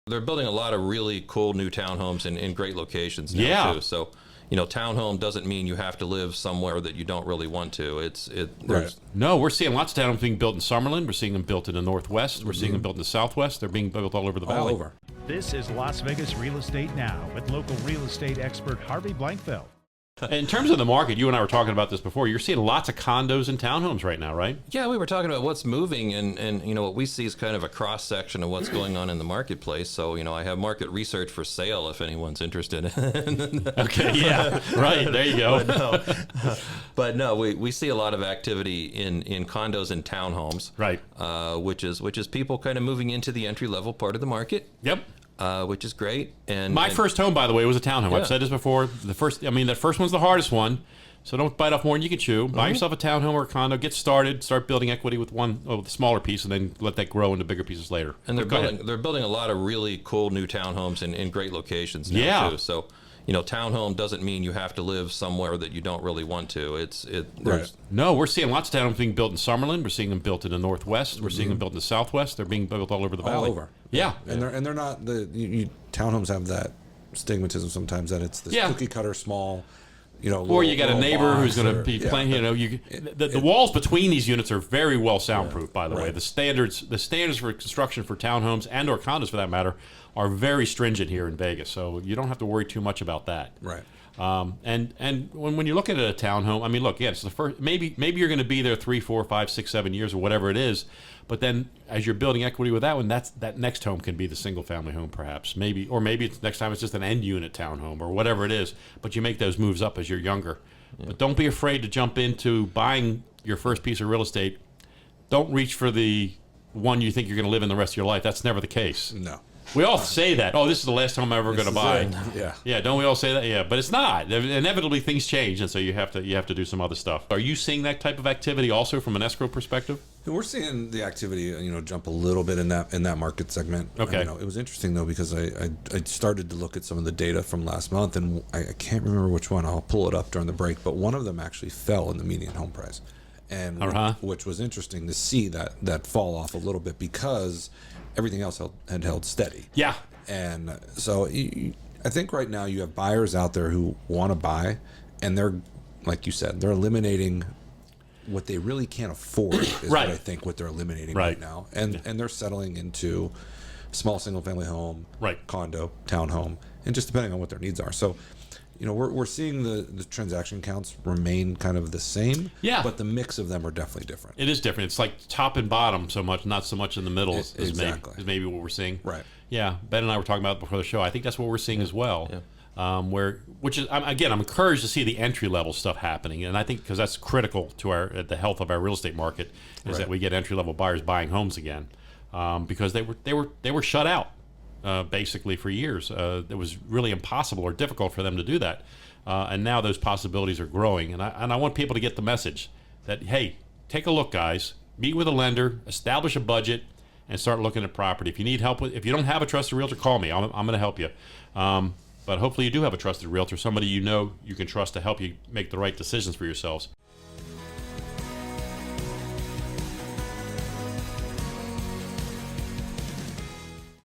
They're building a lot of really cool new townhomes in great locations now Yeah. too. So, townhome doesn't mean you have to live somewhere that you don't really want to. There's No, we're seeing lots of townhomes being built in Summerlin. We're seeing them built in the Northwest. We're seeing them built in the Southwest. They're being built all over the all valley. over. This is Las Vegas Real Estate Now with local real estate expert Harvey Blankfeld. In terms of the market, you and I were talking about this before. You're seeing lots of condos and townhomes right now, right? Yeah, we were talking about what's moving, and what we see is kind of a cross section of what's going on in the marketplace. So I have market research for sale if anyone's interested. Okay, yeah, right. There you go. But no, we see a lot of activity in condos and townhomes, Right. Which is people kind of moving into the entry level part of the market. Yep. Which is great. And My first home, by the way, was a townhome. Yeah. I've said this before. The first one's the hardest one. So don't bite off more than you can chew. Buy yourself a townhome or a condo. Get started. Start building equity with the smaller piece, and then let that grow into bigger pieces later. And Go ahead. they're building a lot of really cool new townhomes in great locations now Yeah. too. So townhome doesn't mean you have to live somewhere that you don't really want to. Right. No, we're seeing lots of townhomes being built in Summerlin. We're seeing them built in the Northwest. We're seeing them built in the Southwest. They're being built all over the All valley. over. Yeah. And they're not townhomes have that stigmatism sometimes that it's this Yeah. cookie cutter small, Or you got a little neighbor who's box going to or- be yeah. playing. The walls between these units are very well soundproof. By the way, Right. the standards for construction for townhomes and or condos for that matter are very stringent here in Vegas. So you don't have to worry too much about that. Right. And when you look at a townhome, I mean, look, yeah, it's the first. Maybe you're going to be there 3, 4, 5, 6, 7 years or whatever it is. But then, as you're building equity with that one, that next home can be the single family home, perhaps. Maybe it's next time it's just an end unit townhome or whatever it is. But you make those moves up as you're younger. Yeah. But don't be afraid to jump into buying your first piece of real estate. Don't reach for the one you think you're going to live in the rest of your life. That's never the case. No. We all say that. Oh, this is the last home I'm ever going to buy. Yeah. Yeah. Don't we all say that? Yeah, but it's not. Inevitably, things change, and so you have to do some other stuff. Are you seeing that type of activity also from an escrow perspective? We're seeing the activity, jump a little bit in that market segment. Okay. It was interesting though because I started to look at some of the data from last month, and I can't remember which one. I'll pull it up during the break, but one of them actually fell in the median home price, and which was interesting to see that fall off a little bit because everything else had held steady. Yeah. And so I think right now you have buyers out there who want to buy, and they're, like you said, they're eliminating what they really can't afford is Right. what I think what they're eliminating Right. right now. And they're settling into small single family home, Right. condo, townhome, and just depending on what their needs are. So, we're seeing the transaction counts remain kind of the same. Yeah. But the mix of them are definitely different. It is different. It's like top and bottom so much, not so much in the middle is Exactly. maybe what we're seeing. Right. Yeah. Ben and I were talking about it before the show. I think that's what we're seeing as well. Yeah. I'm encouraged to see the entry level stuff happening, and I think because that's critical to the health of our real estate market is Right. that we get entry level buyers buying homes again, because they were shut out basically for years. It was really impossible or difficult for them to do that, and now those possibilities are growing. And I want people to get the message that hey, take a look, guys, meet with a lender, establish a budget, and start looking at property. If you need help if you don't have a trusted realtor, call me. I'm going to help you. But hopefully you do have a trusted realtor, somebody you can trust to help you make the right decisions for yourselves.